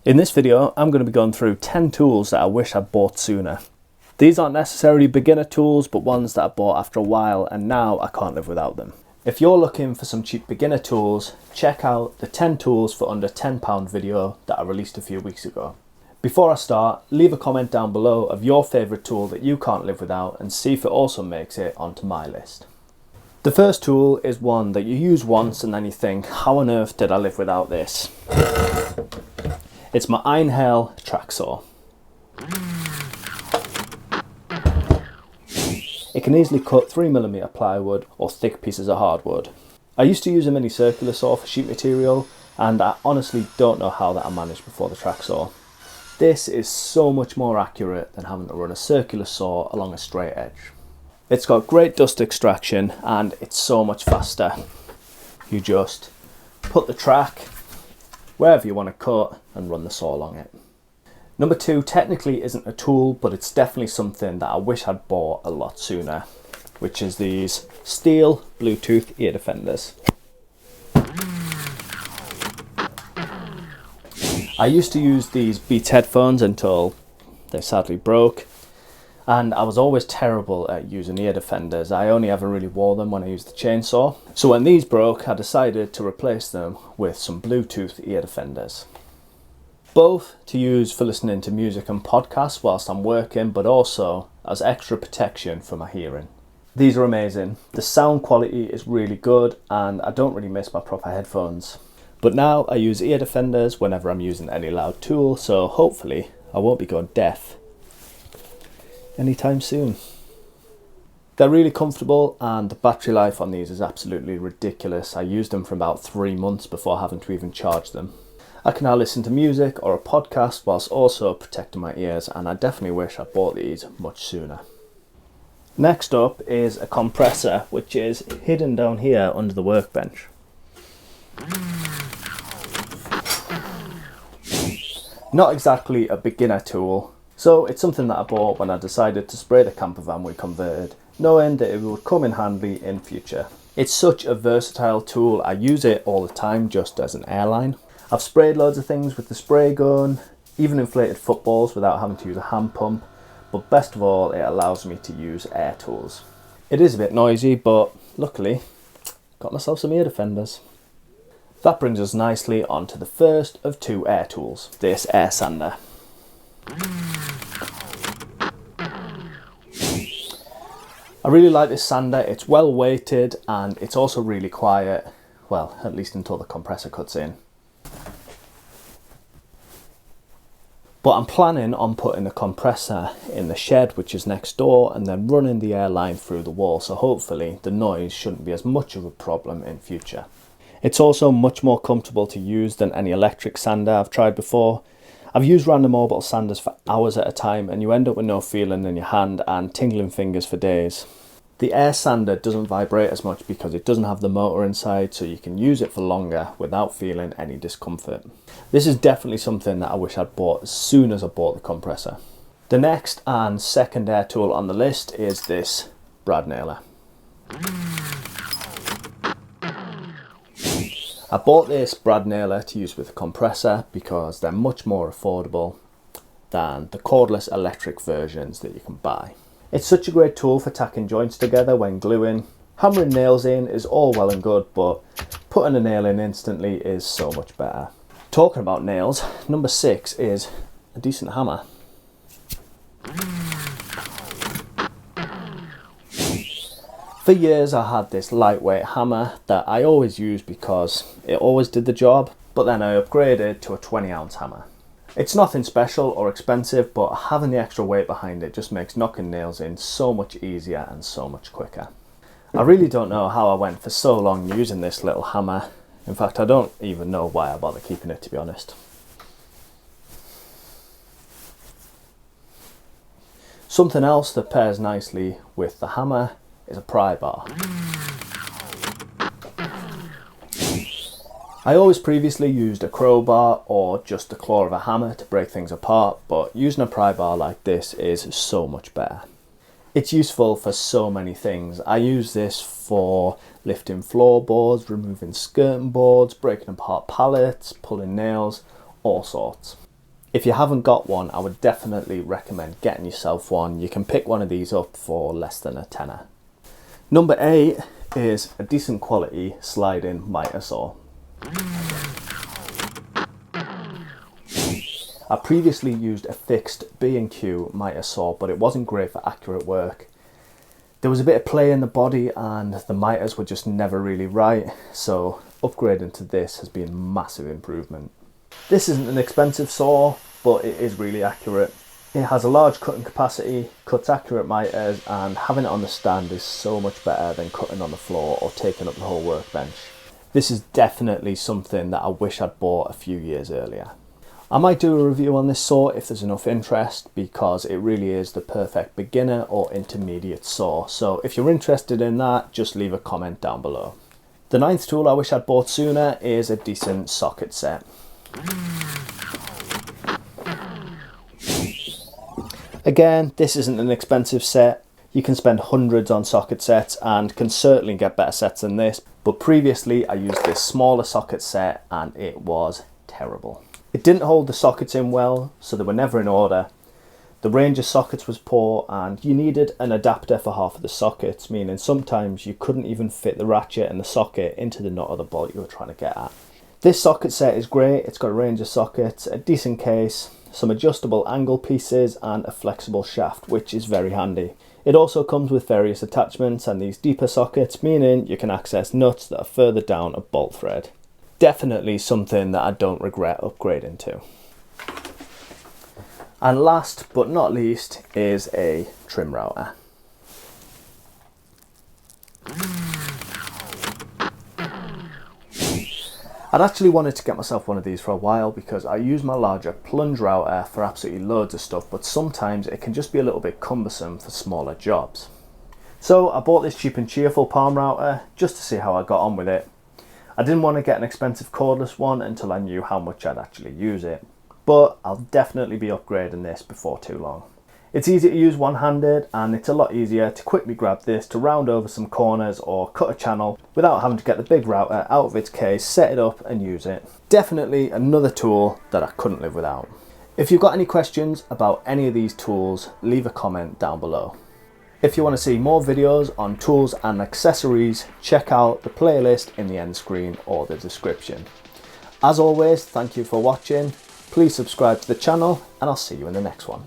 In this video, I'm going to be going through 10 tools that I wish I'd bought sooner. These aren't necessarily beginner tools, but ones that I bought after a while and now I can't live without them. If you're looking for some cheap beginner tools, check out the 10 tools for under £10 video that I released a few weeks ago. Before I start, leave a comment down below of your favourite tool that you can't live without and see if it also makes it onto my list. The first tool is one that you use once and then you think, how on earth did I live without this? It's my Uncut track saw. It can easily cut 3mm plywood or thick pieces of hardwood. I used to use a mini circular saw for sheet material and I honestly don't know how that I managed before the track saw. This is so much more accurate than having to run a circular saw along a straight edge. It's got great dust extraction and it's so much faster. You just put the track wherever you want to cut and run the saw along it. Number 2 technically isn't a tool, but it's definitely something that I wish I'd bought a lot sooner, which is these steel Bluetooth ear defenders. I used to use these Beats headphones until they sadly broke, and I was always terrible at using ear defenders. I only ever really wore them when I used the chainsaw. So when these broke, I decided to replace them with some Bluetooth ear defenders. Both to use for listening to music and podcasts whilst I'm working, but also as extra protection for my hearing. These are amazing. The sound quality is really good and I don't really miss my proper headphones. But now I use ear defenders whenever I'm using any loud tool, so hopefully I won't be going deaf anytime soon. They're really comfortable and the battery life on these is absolutely ridiculous. I used them for about 3 months before having to even charge them. I can now listen to music or a podcast whilst also protecting my ears, and I definitely wish I bought these much sooner. Next up is a compressor, which is hidden down here under the workbench. Not exactly a beginner tool, so it's something that I bought when I decided to spray the camper van we converted, knowing that it would come in handy in future. It's such a versatile tool, I use it all the time just as an airline. I've sprayed loads of things with the spray gun, even inflated footballs without having to use a hand pump, but best of all it allows me to use air tools. It is a bit noisy, but luckily got myself some ear defenders. That brings us nicely onto the first of 2 air tools, this air sander. I really like this sander, it's well weighted and it's also really quiet, well, at least until the compressor cuts in. But I'm planning on putting the compressor in the shed which is next door and then running the air line through the wall, so hopefully the noise shouldn't be as much of a problem in future. It's also much more comfortable to use than any electric sander I've tried before. I've used random orbital sanders for hours at a time and you end up with no feeling in your hand and tingling fingers for days. The air sander doesn't vibrate as much because it doesn't have the motor inside, so you can use it for longer without feeling any discomfort. This is definitely something that I wish I'd bought as soon as I bought the compressor. The next and second air tool on the list is this brad nailer. I bought this brad nailer to use with the compressor because they're much more affordable than the cordless electric versions that you can buy. It's such a great tool for tacking joints together when gluing. Hammering nails in is all well and good, but putting a nail in instantly is so much better. Talking about nails, number 6 is a decent hammer. For years I had this lightweight hammer that I always used because it always did the job, but then I upgraded to a 20-ounce hammer. It's nothing special or expensive, but having the extra weight behind it just makes knocking nails in so much easier and so much quicker. I really don't know how I went for so long using this little hammer. In fact, I don't even know why I bother keeping it, to be honest. Something else that pairs nicely with the hammer is a pry bar. I always previously used a crowbar or just the claw of a hammer to break things apart, but using a pry bar like this is so much better. It's useful for so many things. I use this for lifting floorboards, removing skirting boards, breaking apart pallets, pulling nails, all sorts. If you haven't got one, I would definitely recommend getting yourself one. You can pick one of these up for less than a tenner. Number 8 is a decent quality sliding mitre saw. I previously used a fixed B&Q mitre saw, but it wasn't great for accurate work. There was a bit of play in the body and the mitres were just never really right, so upgrading to this has been a massive improvement. This isn't an expensive saw, but it is really accurate. It has a large cutting capacity, cuts accurate mitres, and having it on the stand is so much better than cutting on the floor or taking up the whole workbench. This is definitely something that I wish I'd bought a few years earlier. I might do a review on this saw if there's enough interest, because it really is the perfect beginner or intermediate saw. So if you're interested in that, just leave a comment down below. The 9th tool I wish I'd bought sooner is a decent socket set. Again, this isn't an expensive set. You can spend hundreds on socket sets and can certainly get better sets than this. But previously I used this smaller socket set and it was terrible. It didn't hold the sockets in well, so they were never in order. The range of sockets was poor and you needed an adapter for half of the sockets, meaning sometimes you couldn't even fit the ratchet and the socket into the nut or the bolt you were trying to get at. This socket set is great. It's got a range of sockets, a decent case, some adjustable angle pieces and a flexible shaft, which is very handy. It also comes with various attachments and these deeper sockets, meaning you can access nuts that are further down a bolt thread. Definitely something that I don't regret upgrading to. And last but not least is a trim router. I'd actually wanted to get myself one of these for a while because I use my larger plunge router for absolutely loads of stuff, but sometimes it can just be a little bit cumbersome for smaller jobs. So I bought this cheap and cheerful palm router just to see how I got on with it. I didn't want to get an expensive cordless one until I knew how much I'd actually use it, but I'll definitely be upgrading this before too long. It's easy to use one-handed and it's a lot easier to quickly grab this to round over some corners or cut a channel without having to get the big router out of its case, set it up and use it. Definitely another tool that I couldn't live without. If you've got any questions about any of these tools, leave a comment down below. If you want to see more videos on tools and accessories, check out the playlist in the end screen or the description. As always, thank you for watching. Please subscribe to the channel and I'll see you in the next one.